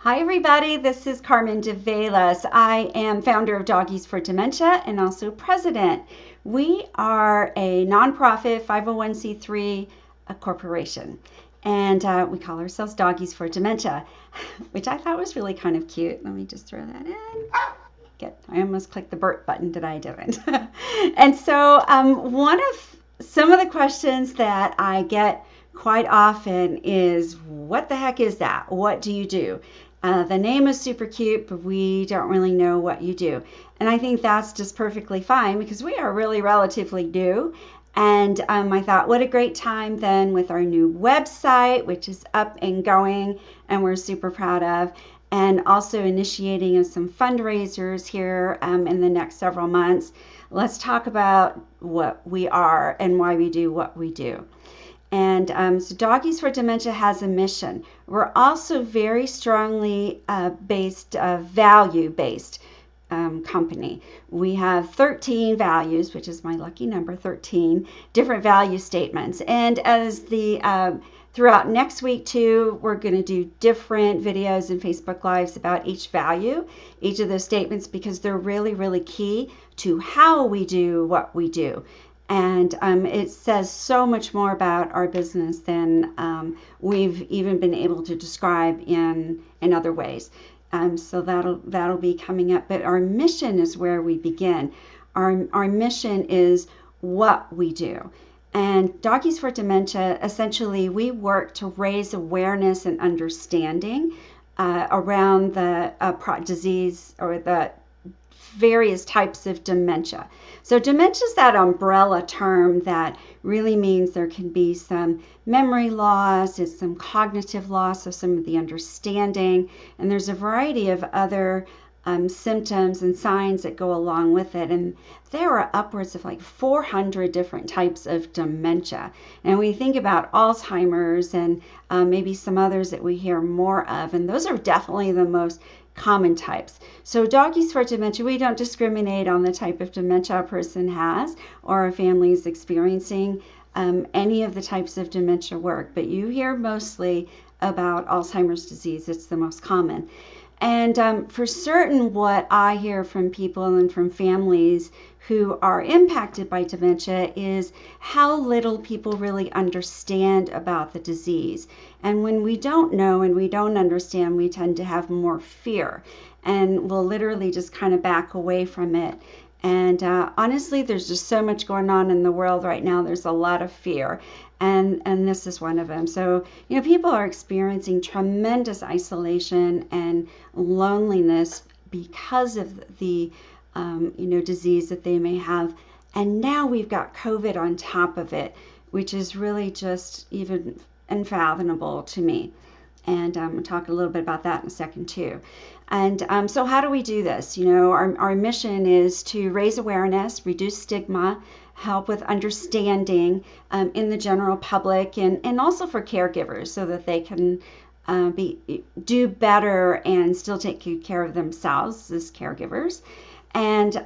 Hi, everybody. This is Carmen Davailus. I am founder of Doggies for Dementia and also president. We are a nonprofit 501c3 corporation, and we call ourselves Doggies for Dementia, which I thought was really kind of cute. Let me just throw that in. I almost clicked the Bert button that I didn't. And so some of the questions that I get quite often is, what the heck is that? What do you do? The name is super cute, but we don't really know what you do. And I think that's just perfectly fine because we are really relatively new. And I thought, what a great time then with our new website, which is up and going and we're super proud of, and also initiating some fundraisers here in the next several months. Let's talk about what we are and why we do what we do. And so Doggies for Dementia has a mission. We're also very strongly value-based company. We have 13 values, which is my lucky number, 13 different value statements. And as throughout next week too, we're going to do different videos and Facebook Lives about each value, each of those statements, because they're really, really key to how we do what we do. And it says so much more about our business than we've even been able to describe in other ways. So that'll be coming up. But our mission is where we begin. Our mission is what we do. And Doggies for Dementia, essentially, we work to raise awareness and understanding around the disease or the various types of dementia. So dementia is that umbrella term that really means there can be some memory loss, it's some cognitive loss of some of the understanding, and there's a variety of other symptoms and signs that go along with it. And there are upwards of like 400 different types of dementia. And we think about Alzheimer's and maybe some others that we hear more of, and those are definitely the most common types. So Doggies for Dementia, we don't discriminate on the type of dementia a person has or a family is experiencing. Any of the types of dementia work, but you hear mostly about Alzheimer's disease. It's the most common. And for certain, what I hear from people and from families who are impacted by dementia is how little people really understand about the disease. And when we don't know and we don't understand, we tend to have more fear and we'll literally just kind of back away from it. And honestly, there's just so much going on in the world right now. There's a lot of fear. And this is one of them. So, people are experiencing tremendous isolation and loneliness because of the, disease that they may have. And now we've got COVID on top of it, which is really just even unfathomable to me. And we'll talk a little bit about that in a second too. And so how do we do this? Our mission is to raise awareness, reduce stigma, help with understanding in the general public, and also for caregivers so that they can do better and still take good care of themselves as caregivers. And,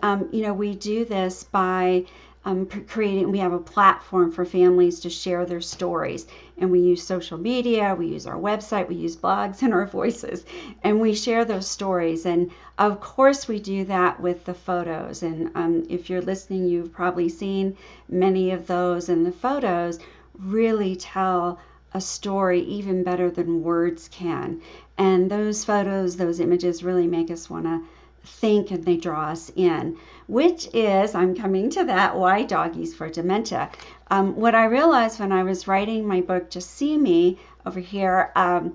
we do this by we have a platform for families to share their stories. And we use social media, we use our website, we use blogs and our voices, and we share those stories. And of course we do that with the photos. And if you're listening, you've probably seen many of those, and the photos really tell a story even better than words can. And those photos, those images really make us want to think, and they draw us in, which is, I'm coming to that, why Doggies for Dementia. What I realized when I was writing my book, Just See Me, over here, I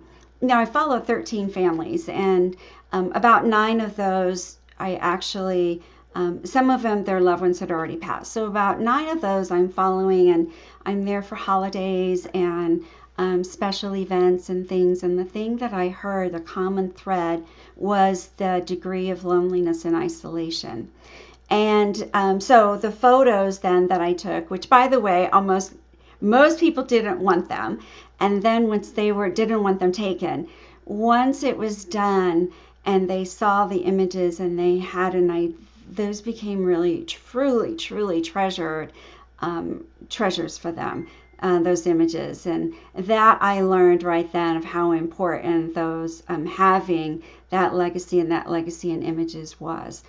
followed 13 families, and about 9 of those I actually, some of them, their loved ones had already passed. So about 9 of those I'm following, and I'm there for holidays and special events and things. And the thing that I heard, the common thread, was the degree of loneliness and isolation. And so the photos then that I took, which by the way, most people didn't want them. And then once didn't want them taken, once it was done and they saw the images and they had those became really, truly, truly treasured treasures for them. those images. And that I learned right then of how important those having that legacy and that legacy in images was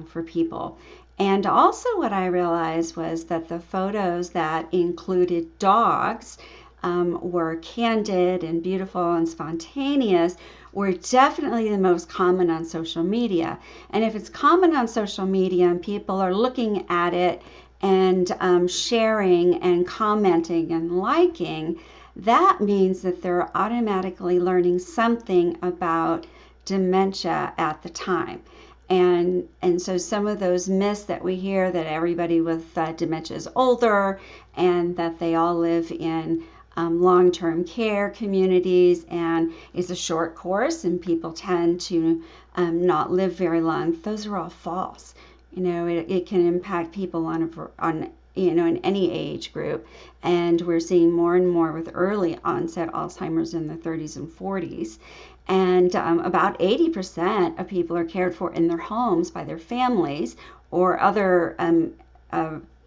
for people. And also what I realized was that the photos that included dogs were candid and beautiful and spontaneous were definitely the most common on social media. And if it's common on social media and people are looking at it and sharing and commenting and liking, that means that they're automatically learning something about dementia at the time. And so some of those myths that we hear, that everybody with dementia is older and that they all live in long-term care communities and it's a short course and people tend to not live very long, those are all false. It can impact people on in any age group, and we're seeing more and more with early onset Alzheimer's in the 30s and 40s. And about 80% of people are cared for in their homes by their families or other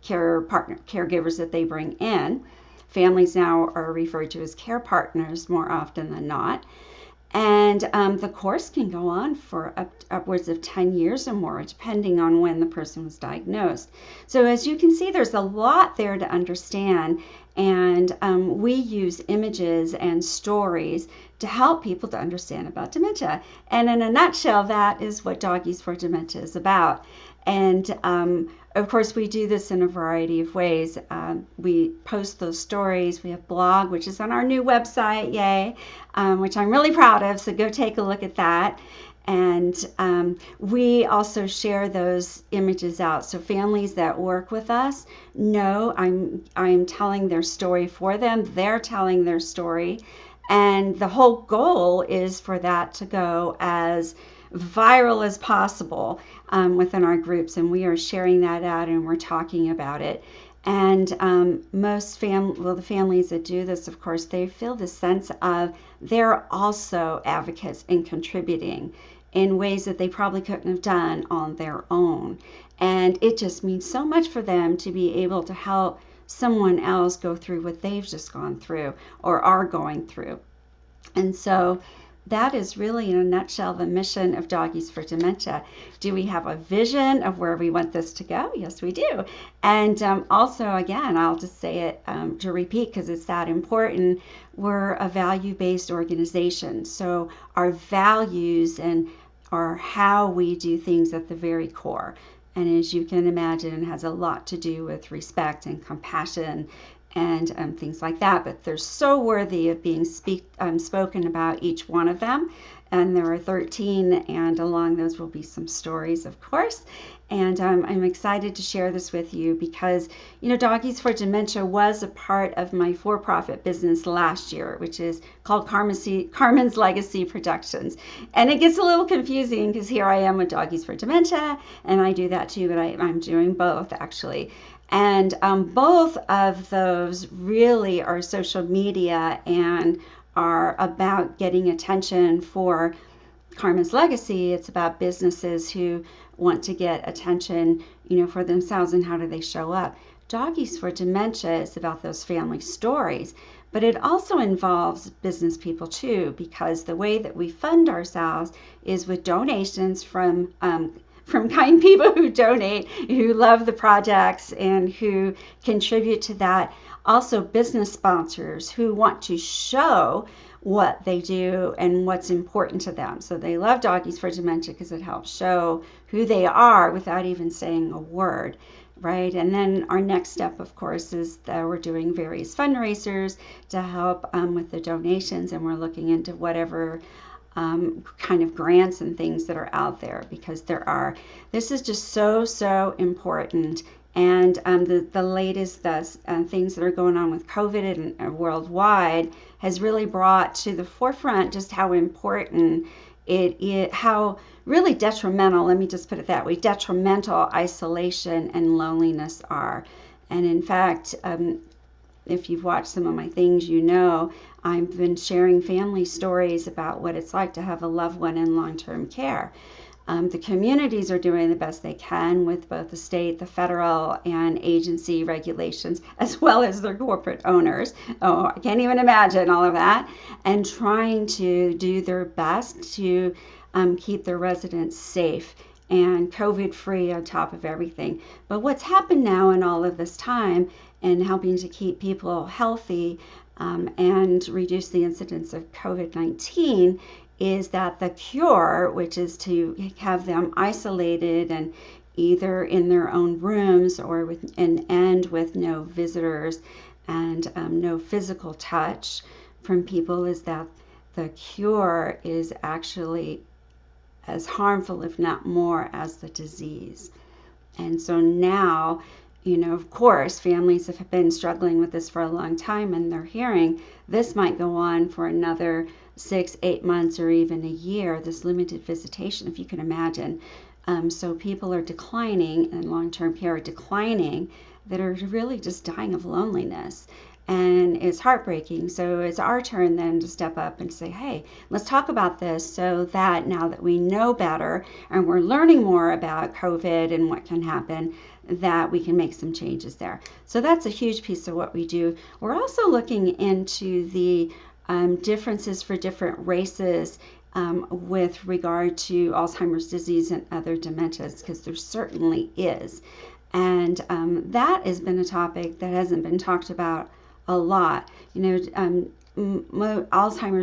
caregivers that they bring in. Families now are referred to as care partners more often than not. And the course can go on for upwards of 10 years or more, depending on when the person was diagnosed. So as you can see, there's a lot there to understand. And we use images and stories to help people to understand about dementia. And in a nutshell, that is what Doggies for Dementia is about. And of course, we do this in a variety of ways. We post those stories. We have blog, which is on our new website, yay, which I'm really proud of. So go take a look at that. And we also share those images out. So families that work with us know I'm telling their story for them. They're telling their story. And the whole goal is for that to go as viral as possible within our groups, and we are sharing that out and we're talking about it. And the families that do this, of course, they feel the sense of they're also advocates and contributing in ways that they probably couldn't have done on their own. And it just means so much for them to be able to help someone else go through what they've just gone through or are going through. And so that is really, in a nutshell, the mission of Doggies for Dementia. Do we have a vision of where we want this to go? Yes, we do. And also, again, I'll just say it to repeat because it's that important. We're a value-based organization. So our values and are how we do things at the very core. And as you can imagine, it has a lot to do with respect and compassion and things like that, but they're so worthy of being spoken about, each one of them. And there are 13, and along those will be some stories, of course. And I'm excited to share this with you because, Doggies for Dementia was a part of my for-profit business last year, which is called Carmen's Legacy Productions. And it gets a little confusing because here I am with Doggies for Dementia, and I do that too, but I'm doing both, actually. And both of those really are social media and are about getting attention for Carmen's Legacy. It's about businesses who want to get attention, for themselves, and how do they show up. Doggies for Dementia is about those family stories, but it also involves business people too, because the way that we fund ourselves is with donations from kind people who donate, who love the projects and who contribute to that. Also business sponsors who want to show what they do and what's important to them. So they love Doggies for Dementia because it helps show who they are without even saying a word, right? And then our next step, of course, is that we're doing various fundraisers to help with the donations, and we're looking into whatever kind of grants and things that are out there, because this is just so important. And the latest things that are going on with COVID and worldwide has really brought to the forefront just how important it is, how really detrimental, let me just put it that way, detrimental isolation and loneliness are. And in fact, if you've watched some of my things, I've been sharing family stories about what it's like to have a loved one in long-term care. The communities are doing the best they can with both the state, the federal, and agency regulations, as well as their corporate owners. Oh, I can't even imagine all of that. And trying to do their best to keep their residents safe and COVID-free on top of everything. But what's happened now in all of this time and helping to keep people healthy and reduce the incidence of COVID-19 is that the cure, which is to have them isolated and either in their own rooms or with no visitors and no physical touch from people, is that the cure is actually as harmful, if not more, as the disease. And so now, of course, families have been struggling with this for a long time, and they're hearing this might go on for another 6-8 months or even a year, this limited visitation, if you can imagine. So people are declining, and long-term care are declining, that are really just dying of loneliness. And it's heartbreaking. So it's our turn then to step up and say, hey, let's talk about this, so that now that we know better and we're learning more about COVID and what can happen, that we can make some changes there. So that's a huge piece of what we do. We're also looking into the differences for different races with regard to Alzheimer's disease and other dementias, because there certainly is. And that has been a topic that hasn't been talked about a lot. Alzheimer's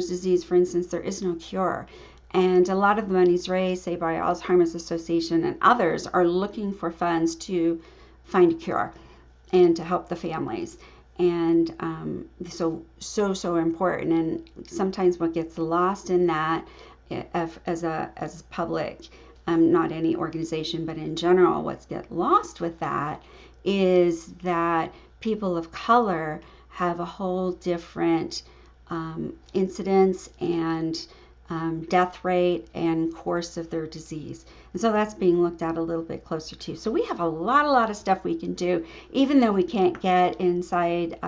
disease, for instance, there is no cure. And a lot of the monies raised, say, by Alzheimer's Association and others, are looking for funds to find a cure and to help the families. And so important. And sometimes what gets lost in that, as public, not any organization, but in general, what's get lost with that is that people of color have a whole different incidence and death rate and course of their disease. And so that's being looked at a little bit closer too. So we have a lot of stuff we can do, even though we can't get inside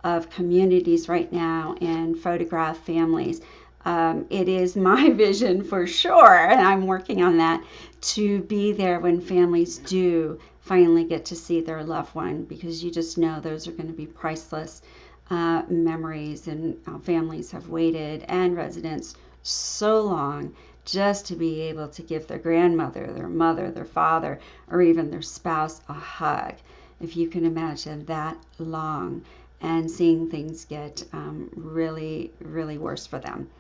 of communities right now and photograph families. It is my vision for sure, and I'm working on that, to be there when families do finally get to see their loved one, because you just know those are going to be priceless memories, and families have waited, and residents, so long just to be able to give their grandmother, their mother, their father, or even their spouse a hug. If you can imagine that long, and seeing things get really, really worse for them.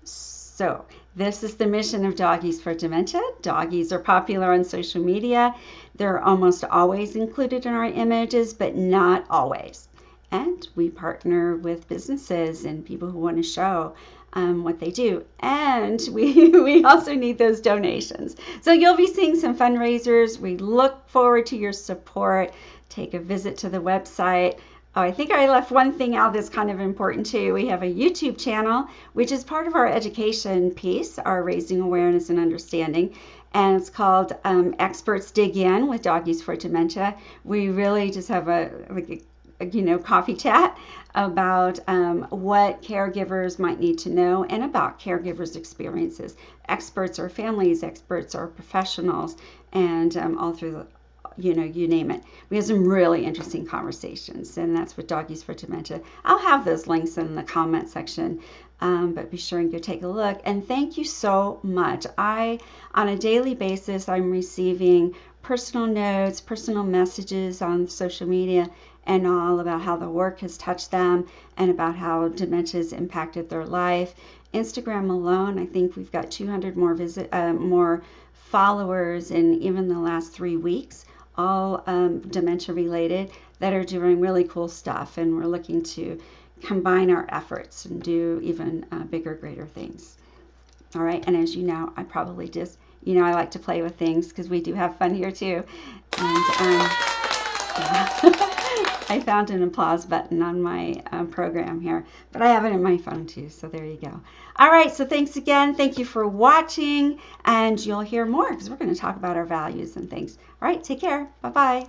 So this is the mission of Doggies for Dementia. Doggies are popular on social media. They're almost always included in our images, but not always. And we partner with businesses and people who want to show what they do. And we also need those donations. So you'll be seeing some fundraisers. We look forward to your support. Take a visit to the website. Oh, I think I left one thing out that's kind of important too. We have a YouTube channel, which is part of our education piece, our raising awareness and understanding. And it's called Experts Dig In with Doggies for Dementia. We really just have a coffee chat about what caregivers might need to know, and about caregivers' experiences. Experts are families, experts are professionals, and all through the you name it. We have some really interesting conversations, and that's with Doggies for Dementia. I'll have those links in the comment section, but be sure and go take a look. And thank you so much. On a daily basis, I'm receiving personal notes, personal messages on social media, and all about how the work has touched them, and about how dementia has impacted their life. Instagram alone, I think we've got 200 more followers in even the last 3 weeks, all dementia related, that are doing really cool stuff. And we're looking to combine our efforts and do even bigger, greater things. All right. And as you know, I probably just, I like to play with things, because we do have fun here too. And I found an applause button on my program here, but I have it in my phone too. So there you go. All right. So thanks again. Thank you for watching, and you'll hear more, because we're going to talk about our values and things. All right. Take care. Bye-bye.